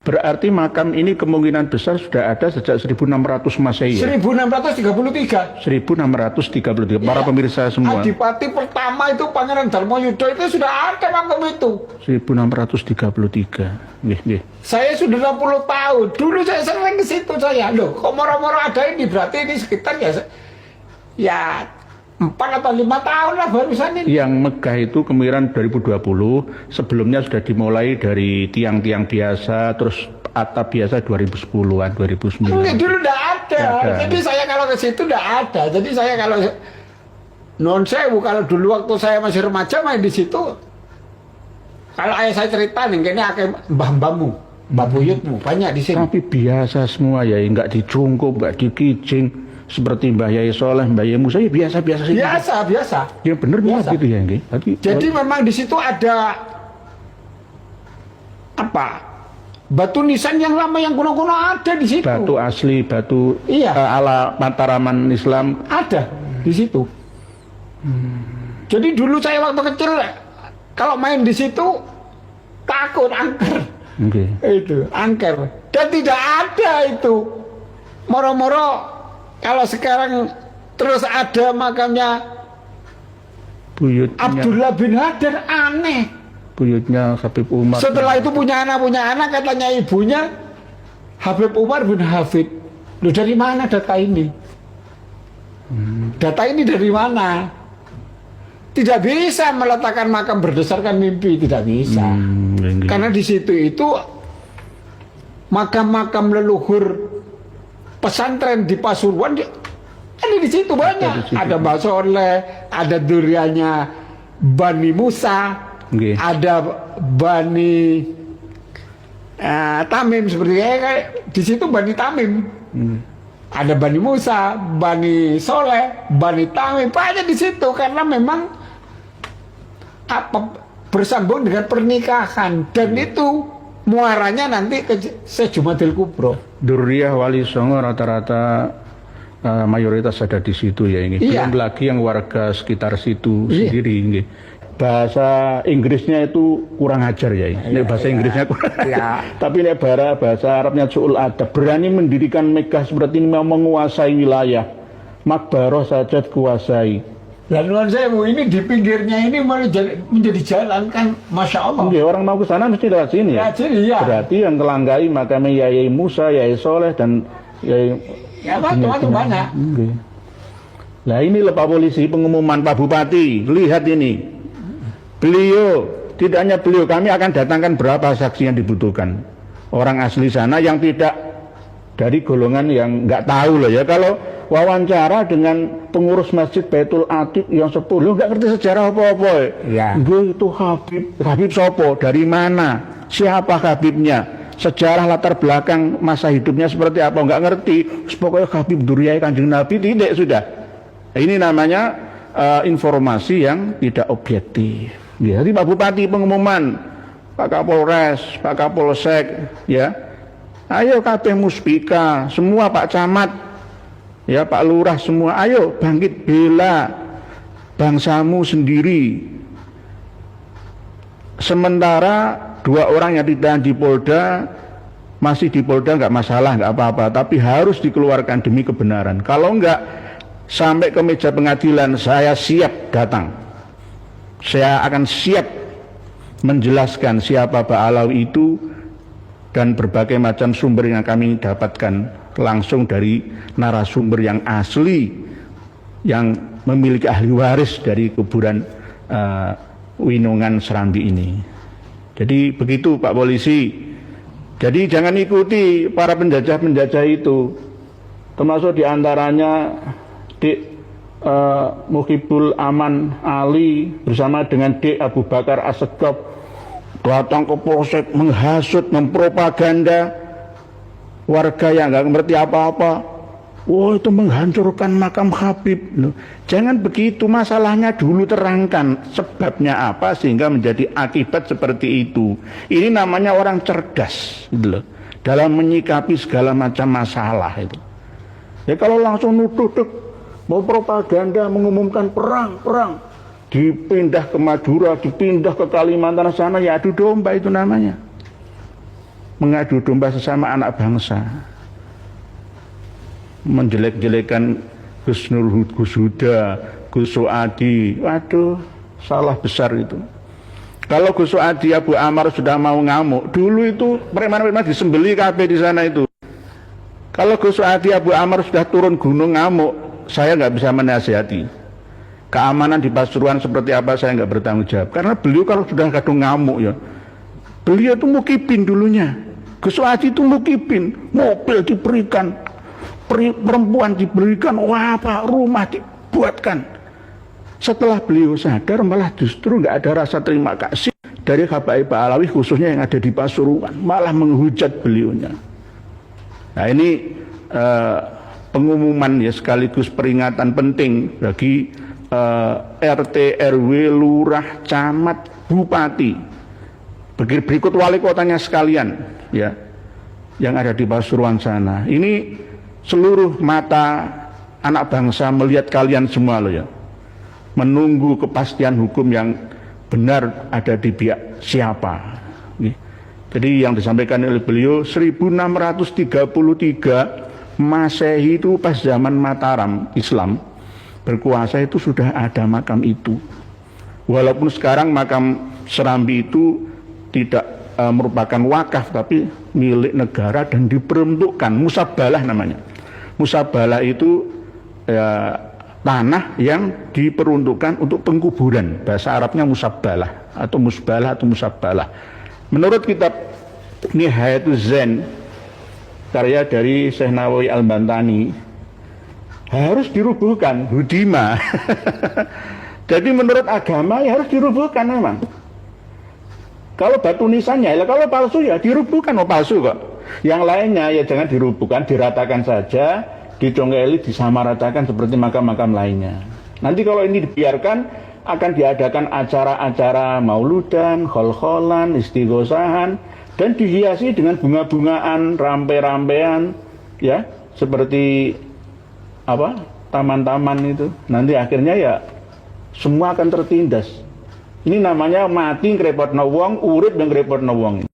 Berarti makam ini kemungkinan besar sudah ada sejak 1600 Masehi. 1633. 1633. Para pemirsa semua. Adipati pertama itu Pangeran Darmoyudo itu sudah ada makam itu. 1633. Nggih. Saya sudah 60 tahun. Dulu saya sering ke situ saya. Loh, kok moro-moro ada ini berarti ini sekitar ya 4 atau 5 tahun lah barusan ini. Yang Megah itu kemiran 2020, sebelumnya sudah dimulai dari tiang-tiang biasa, terus atap biasa 2010-an, 2009. Enggak, dulu enggak ada. Jadi saya kalau ke situ enggak ada. Jadi saya kalau non sewu, kalau dulu waktu saya masih remaja main di situ. Kalau ayah saya cerita nih, kayaknya akeh mbah-mbahmu, mbah buyutmu banyak di sini. Tapi biasa semua ya, enggak dicungkup, enggak dikicing. Seperti Mbah Yai Soleh, Mbah Yai Musa, ya biasa-biasa sih. Biasa. Ya benar biasa gitu ya, nggih. Jadi memang di situ ada apa? Batu nisan yang lama yang kuno-kuno ada di situ. Batu asli, batu ala Mataraman Islam ada di situ. Jadi dulu saya waktu kecil kalau main di situ takut angker. Itu angker. Dan tidak ada itu. Moro-moro kalau sekarang terus ada makamnya buyutnya Abdullah bin Haddad, aneh. Buyutnya Habib Umar. Setelah itu punya anak katanya ibunya Habib Umar bin Hafid. Loh, dari mana data ini? Data ini dari mana? Tidak bisa meletakkan makam berdasarkan mimpi, tidak bisa. Karena di situ itu makam-makam leluhur pesantren di Pasuruan ada di situ banyak. Ada Mbah Soleh, ada duriannya Bani Musa, ada Bani Tamim seperti kayak di situ Bani Tamim. Ada Bani Musa, Bani Soleh, Bani Tamim banyak di situ karena memang bersambung dengan pernikahan dan itu muaranya nanti ke Sejumadil Kubro. Durriyah Wali Songo rata-rata mayoritas ada di situ ya ini. Belum lagi yang warga sekitar situ sendiri ini. Bahasa Inggrisnya itu kurang ajar ya. Ini bahasa Inggrisnya kurang. Tapi ini bahasa Arabnya su'ul adab. Berani mendirikan Mekah seperti ini, mau menguasai wilayah. Makbaroh saja kuasai. Dan nuan sewu ini di pinggirnya ini menjadi jalan kan, masya Allah. Orang mau ke sana mesti lewat sini ya. Berarti yang kelanggai makamnya Yai Musa, Yai Soleh dan Yai macam-macam banyak. Nah inilah Pak Polisi pengumuman Pak Bupati. Lihat ini, beliau tidak hanya beliau, kami akan datangkan berapa saksi yang dibutuhkan. Orang asli sana yang tidak dari golongan yang nggak tahu loh ya. Kalau wawancara dengan pengurus Masjid Baitul Atiq yang sepuh, lu nggak ngerti sejarah apa-apa ya. Gue itu Habib Sopo, dari mana, siapa Habibnya, sejarah latar belakang masa hidupnya seperti apa, nggak ngerti. Pokoknya Habib Durriyah Kanjeng Nabi, tidak sudah. Ini namanya informasi yang tidak objektif. Ya, jadi Pak Bupati pengumuman, Pak Kapolres, Pak Kapolsek, ya, ayo kabeh Muspika, semua Pak Camat, ya Pak Lurah semua, ayo bangkit bela bangsamu sendiri. Sementara 2 orang yang ditahan di Polda masih di Polda nggak masalah, nggak apa-apa, tapi harus dikeluarkan demi kebenaran. Kalau nggak sampai ke meja pengadilan, saya siap datang. Saya akan siap menjelaskan siapa Pak Alawi itu dan berbagai macam sumber yang kami dapatkan langsung dari narasumber yang asli yang memiliki ahli waris dari kuburan Winongan Serambi ini. Jadi begitu Pak Polisi. Jadi jangan ikuti para penjajah-penjajah itu, termasuk diantaranya Muhibul Aman Ali bersama dengan Dik Abu Bakar Assegaf datang ke polsek menghasut, mempropaganda warga yang nggak ngerti apa-apa. Oh, itu menghancurkan makam Habib. Loh, jangan begitu, masalahnya dulu terangkan sebabnya apa sehingga menjadi akibat seperti itu. Ini namanya orang cerdas gitu loh, dalam menyikapi segala macam masalah itu. Ya kalau langsung nuduh mau propaganda mengumumkan perang, dipindah ke Madura, dipindah ke Kalimantan sana, ya adu domba itu namanya. Mengadu domba sesama anak bangsa. Menjelek-jelekan Gus Nur, Gus Huda, Gus Soadi. Waduh, salah besar itu. Kalau Gus Soadi, Abu Ammar sudah mau ngamuk, dulu itu preman-preman disembeli kabeh di sana itu. Kalau Gus Soadi, Abu Ammar sudah turun gunung ngamuk, saya nggak bisa menasihati. Keamanan di Pasuruan seperti apa saya nggak bertanggung jawab. Karena beliau kalau sudah kadung ngamuk ya, beliau itu mukibin dulunya. Gus Soadi itu mukibin, mobil diberikan, perempuan diberikan, wah apa, rumah dibuatkan. Setelah beliau sadar malah justru nggak ada rasa terima kasih dari Habaib Alawi khususnya yang ada di Pasuruan, malah menghujat beliaunya. Nah ini pengumuman ya sekaligus peringatan penting bagi RT, RW, lurah, camat, bupati, berikut wali kotanya sekalian ya, yang ada di Pasuruan sana. Ini seluruh mata anak bangsa melihat kalian semua loh ya, menunggu kepastian hukum yang benar ada di pihak siapa. Jadi yang disampaikan oleh beliau 1633 Masehi itu pas zaman Mataram Islam berkuasa itu sudah ada makam itu. Walaupun sekarang makam Serambi itu tidak merupakan wakaf tapi milik negara dan diperuntukkan, musabalah namanya. Musabalah itu ya, tanah yang diperuntukkan untuk pengkuburan. Bahasa Arabnya musabalah atau musbalah atau musabalah. Menurut kitab Nihayatul Zen karya dari Syekh Nawawi Al-Bantani harus dirubuhkan Hudima. Jadi menurut agama ya harus dirubuhkan memang. Kalau batu nisannya, ya kalau palsu ya dirubuhkan, oh palsu kok. Yang lainnya ya jangan dirubuhkan, diratakan saja, dicongkeli, disamaratakan seperti makam-makam lainnya. Nanti kalau ini dibiarkan akan diadakan acara-acara mauludan, khol-kholan, istighosahan, dan dihiasi dengan bunga-bungaan, rampe-rampean, ya seperti apa taman-taman itu. Nanti akhirnya ya semua akan tertindas. Ini namanya mati ngrepotno wong, urip yang ngrepotno wong.